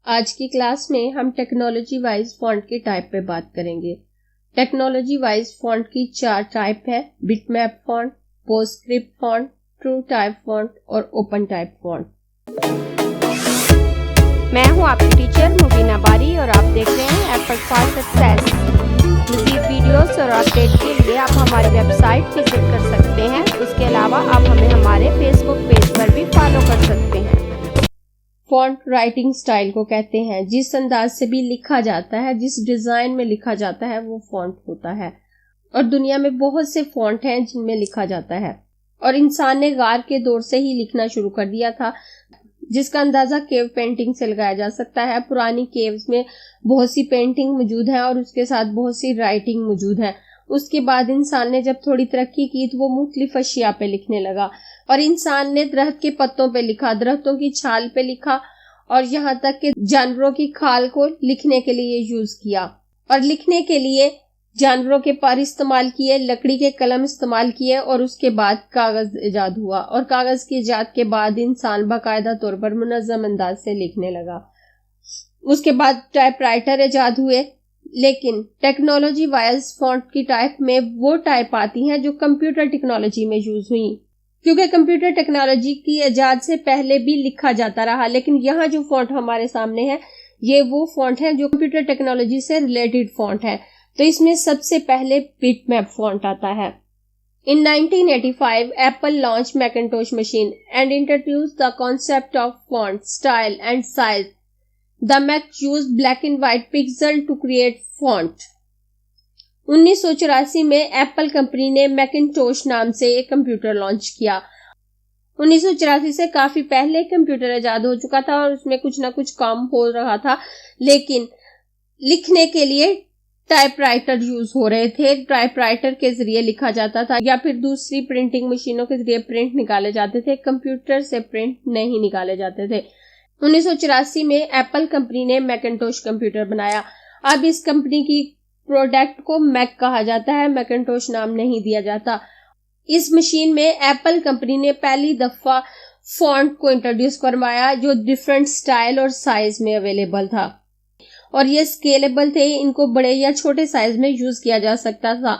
आज की क्लास में हम टेक्नोलॉजी वाइज फॉन्ट के टाइप पे बात करेंगे। टेक्नोलॉजी वाइज फॉन्ट की 4 टाइप है: bitmap font, PostScript font, true type font और ओपन टाइप फॉन्ट। मैं हूं आपकी टीचर मुबीना बारी और आप देख रहे हैं एफर्ट फॉर सक्सेस। मज़ीद वीडियोस और अपडेट के लिए आप हमारी वेबसाइट विजिट कर सकते हैं। इसके अलावा आप हमें हमारे फेसबुक पेज पर भी फॉलो कर सकते हैं। फॉन्ट राइटिंग स्टाइल को कहते हैं। जिस अंदाज से भी लिखा जाता है, जिस डिजाइन में लिखा जाता है, वो फॉन्ट होता है। और दुनिया में बहुत से फॉन्ट हैं जिनमें लिखा जाता है और इंसान ने गार के दौर से ही लिखना शुरू कर दिया था, जिसका अंदाजा केव पेंटिंग से लगाया जा सकता है। पुरानी केव्स में बहुत सी पेंटिंग मौजूद है और उसके साथ बहुत सी राइटिंग मौजूद है। उसके बाद इंसान ने जब थोड़ी तरक्की की तो वो मुख्तलिफ अशिया पे लिखने लगा और इंसान ने दरख्त के पत्तों पे लिखा, दरख्तों की छाल पे लिखा और यहाँ तक कि जानवरों की खाल को लिखने के लिए यूज किया। और लिखने के लिए जानवरों के पर इस्तेमाल किए, लकड़ी के कलम इस्तेमाल किए और उसके बाद कागज इजाद हुआ। और कागज की इजाद के बाद इंसान बाकायदा तौर पर मुनज़्ज़म अंदाज से लिखने लगा। उसके बाद टाइपराइटर इजाद हुए। लेकिन टेक्नोलॉजी वाइज फॉन्ट की टाइप में वो टाइप आती हैं जो कंप्यूटर टेक्नोलॉजी में यूज हुई, क्योंकि कंप्यूटर टेक्नोलॉजी की इजाद से पहले भी लिखा जाता रहा। लेकिन यहाँ जो फॉन्ट हमारे सामने है, ये वो फॉन्ट है जो कंप्यूटर टेक्नोलॉजी से रिलेटेड फॉन्ट है। तो इसमें सबसे पहले बिटमैप फॉन्ट आता है। In 1985, Apple launched Macintosh machine and introduced the concept of font, style and size. The Mac used black and white pixel to create font. 1984 में एप्पल कंपनी ने मैकिन्टोश नाम से एक कंप्यूटर लॉन्च किया। 1984 से काफी पहले कंप्यूटर इजाद हो चुका था और उसमें कुछ ना कुछ काम हो रहा था, लेकिन लिखने के लिए टाइपराइटर यूज हो रहे थे। टाइपराइटर के जरिए लिखा जाता था या फिर दूसरी प्रिंटिंग मशीनों के जरिए प्रिंट निकाले जाते थे। कंप्यूटर से प्रिंट नहीं निकाले जाते थे। 1984 में एप्पल कंपनी ने मैकिन्टोश कंप्यूटर बनाया। अब इस कंपनी की प्रोडक्ट को मैक कहा जाता है, मैकिन्टोश नाम नहीं दिया जाता। इस मशीन में एप्पल कंपनी ने पहली दफा फॉन्ट को इंट्रोड्यूस करवाया जो डिफरेंट स्टाइल और साइज में अवेलेबल था और ये स्केलेबल थे। इनको बड़े या छोटे साइज में यूज किया जा सकता था।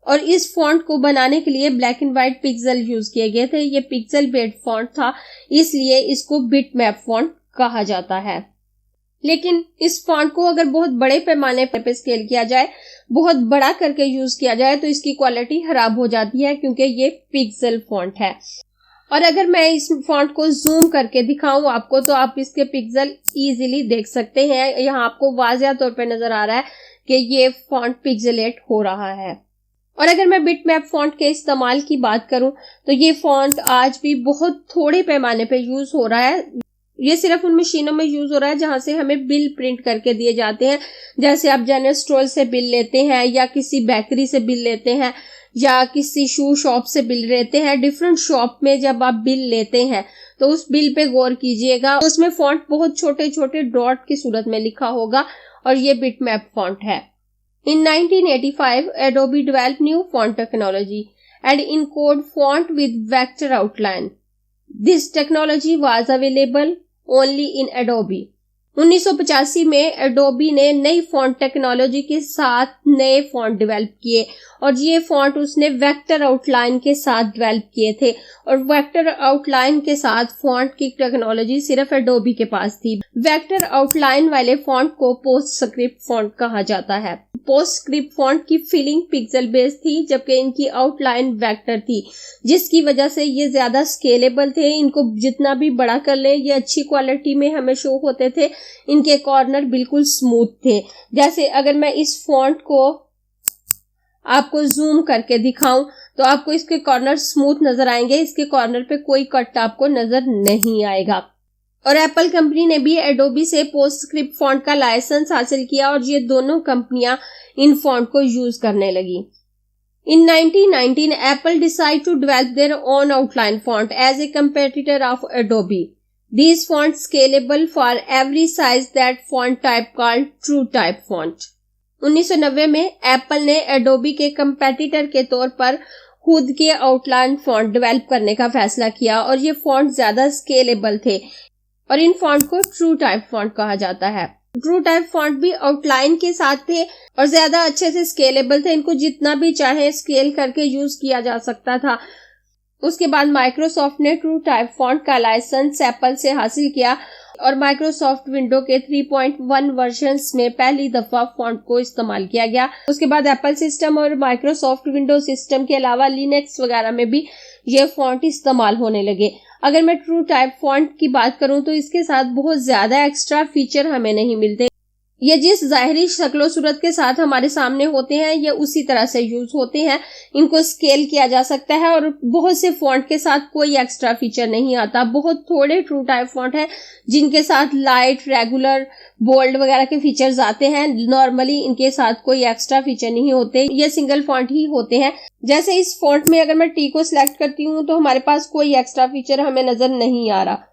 और इस फॉन्ट को बनाने के लिए black and white pixel use किए गए थे। ये पिक्सल बेस्ड फॉन्ट था, इसलिए इसको बिटमैप फॉन्ट कहा जाता है। लेकिन इस फॉन्ट को अगर बहुत बड़े पैमाने पर स्केल किया जाए, बहुत बड़ा करके यूज किया जाए, तो इसकी क्वालिटी खराब हो जाती है क्योंकि ये पिक्सल फॉन्ट है। और अगर मैं इस फॉन्ट को जूम करके दिखाऊं आपको, तो आप इसके पिक्सल इजीली देख सकते हैं। यहाँ आपको वाज़िया तौर पे नजर आ रहा है कि ये फॉन्ट पिक्सलेट हो रहा है। और अगर मैं बिटमैप फॉन्ट के इस्तेमाल की बात करूं, तो ये फॉन्ट आज भी बहुत थोड़े पैमाने पे यूज हो रहा है। ये सिर्फ उन मशीनों में यूज हो रहा है जहां से हमें बिल प्रिंट करके दिए जाते हैं। जैसे आप जनरल स्टोर से बिल लेते हैं या किसी बेकरी से बिल लेते हैं या किसी शू शॉप से बिल लेते हैं। डिफरेंट शॉप में जब आप बिल लेते हैं तो उस बिल पे गौर कीजिएगा, उसमें फॉन्ट बहुत छोटे छोटे डॉट की सूरत में लिखा होगा और ये बिटमैप फॉन्ट है। In 1985, Adobe developed new font technology and encode font with vector outline. This technology was available only in Adobe. 1985 में एडोबी ने नई फॉन्ट टेक्नोलॉजी के साथ नए फॉन्ट डेवलप किए और ये फॉन्ट उसने वेक्टर आउटलाइन के साथ डेवलप किए थे। और वेक्टर आउटलाइन के साथ फॉन्ट की टेक्नोलॉजी सिर्फ एडोबी के पास थी। वेक्टर आउटलाइन वाले फॉन्ट को पोस्टस्क्रिप्ट फॉन्ट कहा जाता है। पोस्टस्क्रिप्ट फॉन्ट की फिलिंग पिक्सल बेस्ड थी, जबकि इनकी आउटलाइन वेक्टर थी, जिसकी वजह से ये ज्यादा स्केलेबल थे। इनको जितना भी बड़ा कर ले, ये अच्छी क्वालिटी में हमें शो होते थे। इनके कॉर्नर बिल्कुल स्मूथ थे। जैसे अगर मैं इस फॉन्ट को आपको जूम करके दिखाऊं तो आपको इसके कॉर्नर स्मूथ नजर आएंगे, इसके कॉर्नर पे कोई कट आपको नजर नहीं आएगा। और एप्पल कंपनी ने भी एडोबी से पोस्टस्क्रिप्ट फॉन्ट का लाइसेंस हासिल किया और ये दोनों कंपनियां इन फॉन्ट को यूज करने लगी। In 1919, Apple decided to develop their own outline font as a competitor of Adobe. These fonts scalable for every size that font type called True Type font. 1990 में एप्पल ने एडोबी के competitor के तौर पर खुद के आउटलाइन फॉन्ट डेवलप करने का फैसला किया और ये फॉन्ट ज्यादा स्केलेबल थे और इन फॉन्ट को ट्रू टाइप फॉन्ट कहा जाता है। ट्रू टाइप फॉन्ट भी आउटलाइन के साथ थे और ज्यादा अच्छे से स्केलेबल थे, इनको जितना भी चाहे स्केल करके यूज किया जा सकता था। उसके बाद माइक्रोसॉफ्ट ने ट्रू टाइप फॉन्ट का लाइसेंस एप्पल से हासिल किया और माइक्रोसॉफ्ट विंडो के 3.1 वर्जन्स में पहली दफा फॉन्ट को इस्तेमाल किया गया। उसके बाद एप्पल सिस्टम और माइक्रोसॉफ्ट विंडो सिस्टम के अलावा लिनक्स वगैरह में भी ये फॉन्ट इस्तेमाल होने लगे। अगर मैं ट्रू टाइप फॉन्ट की बात करूं तो इसके साथ बहुत ज्यादा एक्स्ट्रा फीचर हमें नहीं मिलते। ये जिस जाहिरी शक्लो सूरत के साथ हमारे सामने होते हैं ये उसी तरह से यूज होते हैं। इनको स्केल किया जा सकता है और बहुत से फॉन्ट के साथ कोई एक्स्ट्रा फीचर नहीं आता। बहुत थोड़े ट्रू टाइप फॉन्ट है जिनके साथ लाइट, रेगुलर, बोल्ड वगैरह के फीचर्स आते हैं। नॉर्मली इनके साथ कोई एक्स्ट्रा फीचर नहीं होते, ये सिंगल फॉन्ट ही होते हैं। जैसे इस फॉन्ट में अगर मैं टी को सिलेक्ट करती हूँ तो हमारे पास कोई एक्स्ट्रा फीचर हमें नजर नहीं आ रहा।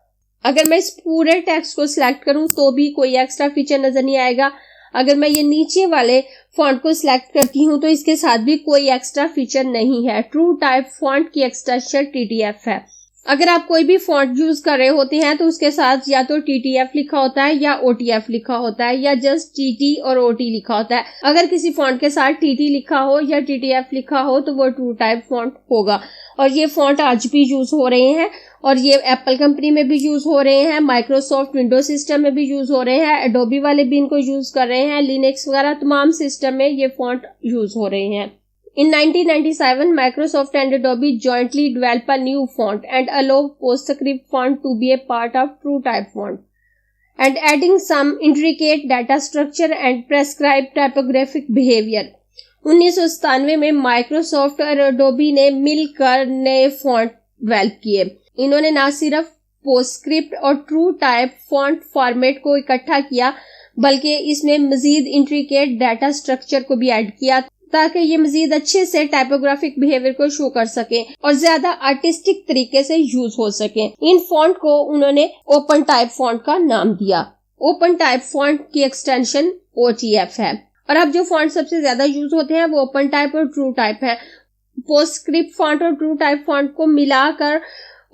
अगर मैं इस पूरे टेक्स्ट को सिलेक्ट करूं तो भी कोई एक्स्ट्रा फीचर नजर नहीं आएगा। अगर मैं ये नीचे वाले फॉन्ट को सिलेक्ट करती हूं तो इसके साथ भी कोई एक्स्ट्रा फीचर नहीं है। ट्रू टाइप फॉन्ट की एक्सटेंशन TTF है। अगर आप कोई भी फॉन्ट यूज कर रहे होते हैं तो उसके साथ या तो TTF लिखा होता है या OTF लिखा होता है या जस्ट TT और OT लिखा होता है। अगर किसी फॉन्ट के साथ TT लिखा हो या TTF लिखा हो तो वो ट्रू टाइप फॉन्ट होगा। और ये फॉन्ट आज भी यूज हो रहे हैं और ये एप्पल कंपनी में भी यूज हो रहे हैं, माइक्रोसॉफ्ट विंडो सिस्टम में भी यूज हो रहे हैं, एडोबी वाले भी इनको यूज कर रहे हैं, लिनक्स वगैरह तमाम सिस्टम में ये फॉन्ट यूज हो रहे हैं। In 1997, Microsoft and Adobe jointly developed a new font and allowed PostScript font to be a part of TrueType font, and adding some intricate data structure and prescribed typographic behavior. 1997 में Microsoft और Adobe ने मिलकर नए font develop किए। इन्होंने न सिर्फ PostScript और ट्रू टाइप फॉन्ट फॉर्मेट को इकट्ठा किया बल्कि इसमें मजीद इंट्रिकेट डाटा स्ट्रक्चर को भी ऐड किया ताकि ये मजीद अच्छे से टाइपोग्राफिक बिहेवियर को शो कर सके और ज्यादा आर्टिस्टिक तरीके से यूज हो सके। इन फॉन्ट को उन्होंने ओपन टाइप फॉन्ट का नाम दिया। ओपन टाइप फॉन्ट की एक्सटेंशन OTF है। और अब जो फॉन्ट सबसे ज्यादा यूज होते हैं वो ओपन टाइप और ट्रू टाइप है। पोस्टस्क्रिप्ट फॉन्ट और ट्रू टाइप फॉन्ट को मिलाकर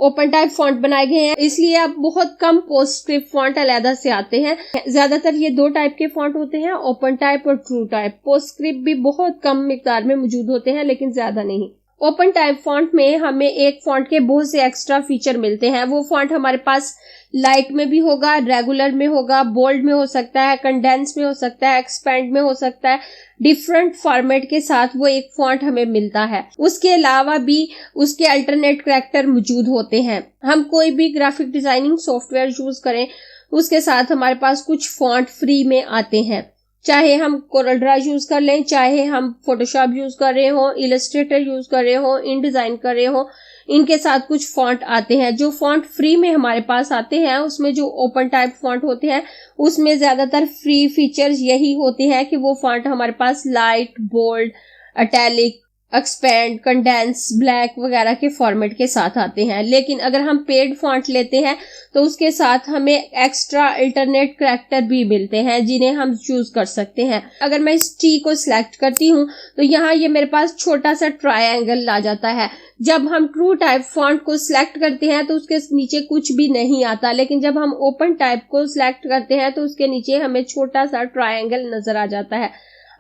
ओपन टाइप फॉन्ट बनाए गए हैं, इसलिए अब बहुत कम पोस्टस्क्रिप्ट फॉन्ट अलग से आते हैं। ज्यादातर ये दो टाइप के फॉन्ट होते हैं, ओपन टाइप और ट्रू टाइप। पोस्टस्क्रिप्ट भी बहुत कम मिकदार में मौजूद होते हैं लेकिन ज्यादा नहीं। ओपन टाइप फॉन्ट में हमें एक फॉन्ट के बहुत से एक्स्ट्रा फीचर मिलते हैं। वो फॉन्ट हमारे पास लाइट में भी होगा, रेगुलर में होगा, बोल्ड में हो सकता है, कंडेंस में हो सकता है, एक्सपेंड में हो सकता है। डिफरेंट फॉर्मेट के साथ वो एक फॉन्ट हमें मिलता है। उसके अलावा भी उसके अल्टरनेट कैरेक्टर मौजूद होते हैं। हम कोई भी ग्राफिक डिजाइनिंग सॉफ्टवेयर यूज करें उसके साथ हमारे पास कुछ फॉन्ट फ्री में आते हैं। चाहे हम कोरल ड्रा यूज कर लें, चाहे हम फोटोशॉप यूज कर रहे हो, इलस्ट्रेटर यूज कर रहे हो, इन डिजाइन कर रहे हो, इनके साथ कुछ फॉन्ट आते हैं। जो फॉन्ट फ्री में हमारे पास आते हैं उसमें जो ओपन टाइप फॉन्ट होते हैं उसमें ज्यादातर फ्री फीचर्स यही होते हैं कि वो फॉन्ट हमारे पास light, bold, italic, expand, condense, black वगैरह के फॉर्मेट के साथ आते हैं। लेकिन अगर हम पेड फॉन्ट लेते हैं तो उसके साथ हमें एक्स्ट्रा अल्टरनेट कैरेक्टर भी मिलते हैं जिन्हें हम यूज कर सकते हैं। अगर मैं इस टी को सिलेक्ट करती हूँ तो यहाँ ये मेरे पास छोटा सा ट्रायंगल आ जाता है। जब हम ट्रू टाइप फॉन्ट को सिलेक्ट करते हैं तो उसके नीचे कुछ भी नहीं आता, लेकिन जब हम ओपन टाइप को सिलेक्ट करते हैं तो उसके नीचे हमें छोटा सा ट्रायंगल नजर आ जाता है।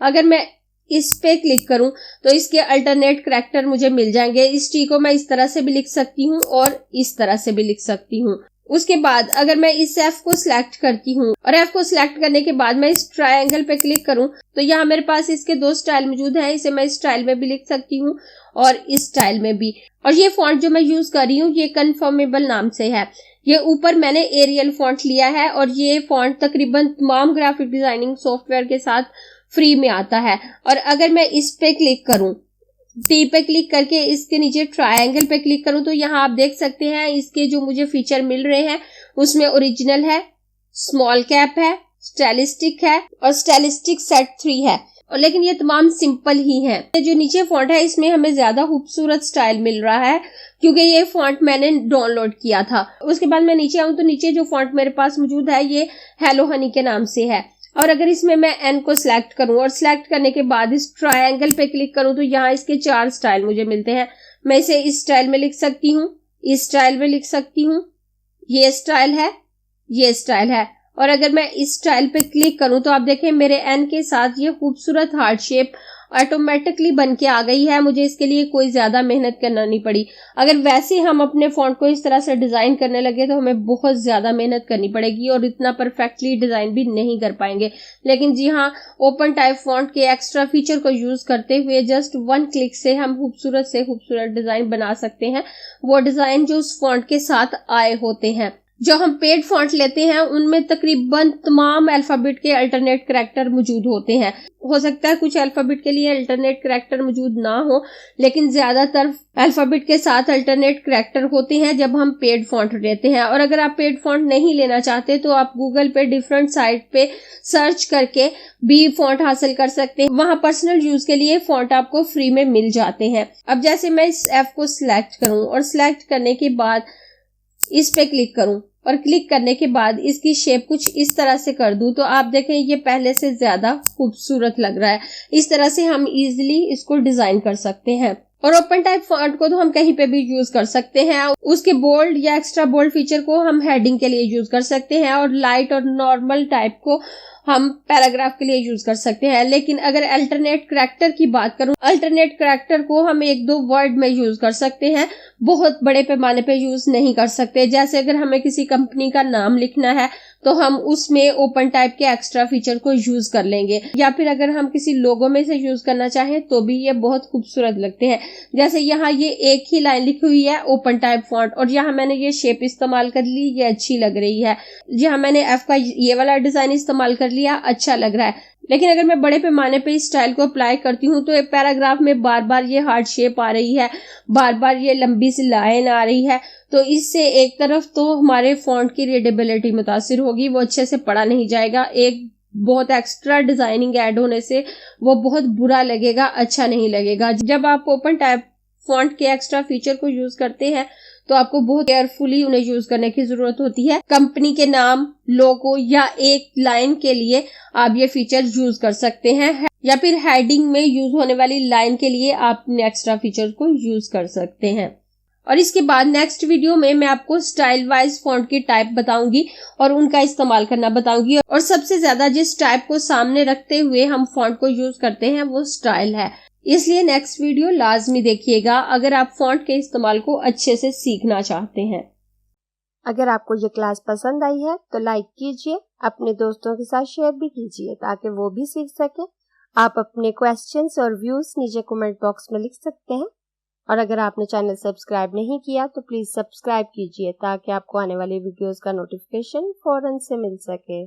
अगर मैं इस पे क्लिक करूं तो इसके अल्टरनेट कैरेक्टर मुझे मिल जाएंगे। इस टी को मैं इस तरह से भी लिख सकती हूँ और इस तरह से भी लिख सकती हूँ। उसके बाद अगर मैं इस F को सिलेक्ट करती हूँ और F को सिलेक्ट करने के बाद मैं इस ट्रायंगल पे क्लिक करूँ तो यहाँ मेरे पास इसके दो स्टाइल मौजूद हैं। इसे मैं इस स्टाइल में भी लिख सकती हूँ और इस स्टाइल में भी। और ये फॉन्ट जो मैं यूज कर रही हूँ ये कन्फर्मेबल नाम से है। ये ऊपर मैंने एरियल फॉन्ट लिया है और ये फॉन्ट तकरीबन तमाम ग्राफिक डिजाइनिंग सॉफ्टवेयर के साथ फ्री में आता है। और अगर मैं इस पे क्लिक करूं, टी पे क्लिक करके इसके नीचे ट्रायंगल पे क्लिक करूं तो यहाँ आप देख सकते हैं इसके जो मुझे फीचर मिल रहे हैं उसमें ओरिजिनल है, स्मॉल कैप है, स्टाइलिस्टिक है और स्टाइलिस्टिक सेट 3 है। और लेकिन ये तमाम सिंपल ही हैं। जो नीचे फॉन्ट है इसमें हमें ज्यादा खूबसूरत स्टाइल मिल रहा है क्योंकि ये फॉन्ट मैंने डाउनलोड किया था। उसके बाद मैं नीचे आऊं तो नीचे जो फॉन्ट मेरे पास मौजूद है ये हेलो हनी के नाम से है। और अगर इसमें मैं एन को सिलेक्ट करूं और सिलेक्ट करने के बाद इस ट्रायंगल पे क्लिक करूं तो यहाँ इसके 4 स्टाइल मुझे मिलते हैं। मैं इसे इस स्टाइल में लिख सकती हूँ, इस स्टाइल में लिख सकती हूँ, ये स्टाइल है, ये स्टाइल है। और अगर मैं इस स्टाइल पे क्लिक करूं तो आप देखें मेरे एन के साथ ये खूबसूरत हार्ट शेप ऑटोमेटिकली बन के आ गई है। मुझे इसके लिए कोई ज्यादा मेहनत करना नहीं पड़ी। अगर वैसे हम अपने फॉन्ट को इस तरह से डिजाइन करने लगे तो हमें बहुत ज्यादा मेहनत करनी पड़ेगी और इतना परफेक्टली डिजाइन भी नहीं कर पाएंगे। लेकिन जी हाँ, ओपन टाइप फॉन्ट के एक्स्ट्रा फीचर को यूज करते हुए जस्ट वन क्लिक से हम खूबसूरत से खूबसूरत डिजाइन बना सकते हैं, वो डिजाइन जो उस फॉन्ट के साथ आए होते हैं। जो हम पेड फॉन्ट लेते हैं उनमें तकरीबन तमाम अल्फाबेट के अल्टरनेट करैक्टर मौजूद होते हैं। हो सकता है कुछ अल्फाबेट के लिए अल्टरनेट करैक्टर मौजूद ना हो, लेकिन ज्यादातर अल्फाबेट के साथ अल्टरनेट करैक्टर होते हैं जब हम पेड फॉन्ट लेते हैं। और अगर आप पेड फॉन्ट नहीं लेना चाहते तो आप गूगल पे डिफरेंट साइट पे सर्च करके भी फॉन्ट हासिल कर सकते हैं। वहां पर्सनल यूज के लिए फॉन्ट आपको फ्री में मिल जाते हैं। अब जैसे मैं इस एफ को सिलेक्ट करूं और सिलेक्ट करने के बाद इस पे क्लिक करूं और क्लिक करने के बाद इसकी शेप कुछ इस तरह से कर दूं तो आप देखें ये पहले से ज्यादा खूबसूरत लग रहा है। इस तरह से हम इजीली इसको डिजाइन कर सकते हैं। और ओपन टाइप फॉन्ट को तो हम कहीं पे भी यूज कर सकते हैं। उसके बोल्ड या एक्स्ट्रा बोल्ड फीचर को हम हेडिंग के लिए यूज कर सकते हैं और लाइट और नॉर्मल टाइप को हम पैराग्राफ के लिए यूज कर सकते हैं। लेकिन अगर अल्टरनेट करैक्टर की बात करूं, अल्टरनेट करैक्टर को हम एक दो वर्ड में यूज कर सकते हैं, बहुत बड़े पैमाने पे यूज नहीं कर सकते। जैसे अगर हमें किसी कंपनी का नाम लिखना है तो हम उसमें ओपन टाइप के एक्स्ट्रा फीचर को यूज कर लेंगे, या फिर अगर हम किसी लोगो में से यूज करना चाहें तो भी ये बहुत खूबसूरत लगते हैं। जैसे यहाँ ये एक ही लाइन लिखी हुई है ओपन टाइप फॉन्ट और यहाँ मैंने ये शेप इस्तेमाल कर ली, ये अच्छी लग रही है। यहाँ मैंने एफ का ये वाला डिजाइन इस्तेमाल कर लिया, अच्छा लग रहा है। लेकिन अगर मैं बड़े पैमाने पे इस स्टाइल को अप्लाई करती हूँ तो एक पैराग्राफ में बार बार ये हार्ट शेप आ रही है, बार बार ये लंबी सी लाइन आ रही है, तो इससे एक तरफ तो हमारे फॉन्ट की रीडेबिलिटी मुतासिर होगी, वो अच्छे से पढ़ा नहीं जाएगा। एक बहुत एक्स्ट्रा डिजाइनिंग ऐड होने से वो बहुत बुरा लगेगा, अच्छा नहीं लगेगा। जब आप ओपन टाइप फॉन्ट के एक्स्ट्रा फीचर को यूज करते हैं तो आपको बहुत केयरफुली उन्हें यूज करने की जरूरत होती है। कंपनी के नाम, लोगो या एक लाइन के लिए आप ये फीचर यूज कर सकते हैं, या फिर हेडिंग में यूज होने वाली लाइन के लिए आप एक्स्ट्रा फीचर को यूज कर सकते हैं। और इसके बाद नेक्स्ट वीडियो में मैं आपको स्टाइल वाइज फॉन्ट की टाइप बताऊंगी और उनका इस्तेमाल करना बताऊंगी। और सबसे ज्यादा जिस टाइप को सामने रखते हुए हम फॉन्ट को यूज करते हैं वो स्टाइल है, इसलिए नेक्स्ट वीडियो लाजमी देखिएगा अगर आप फॉन्ट के इस्तेमाल को अच्छे से सीखना चाहते हैं। अगर आपको ये क्लास पसंद आई है तो लाइक कीजिए, अपने दोस्तों के साथ शेयर भी कीजिए ताकि वो भी सीख सके। आप अपने क्वेश्चंस और व्यूज नीचे कमेंट बॉक्स में लिख सकते हैं। और अगर आपने चैनल सब्सक्राइब नहीं किया तो प्लीज सब्सक्राइब कीजिए ताकि आपको आने वाली वीडियोस का नोटिफिकेशन फौरन से मिल सके।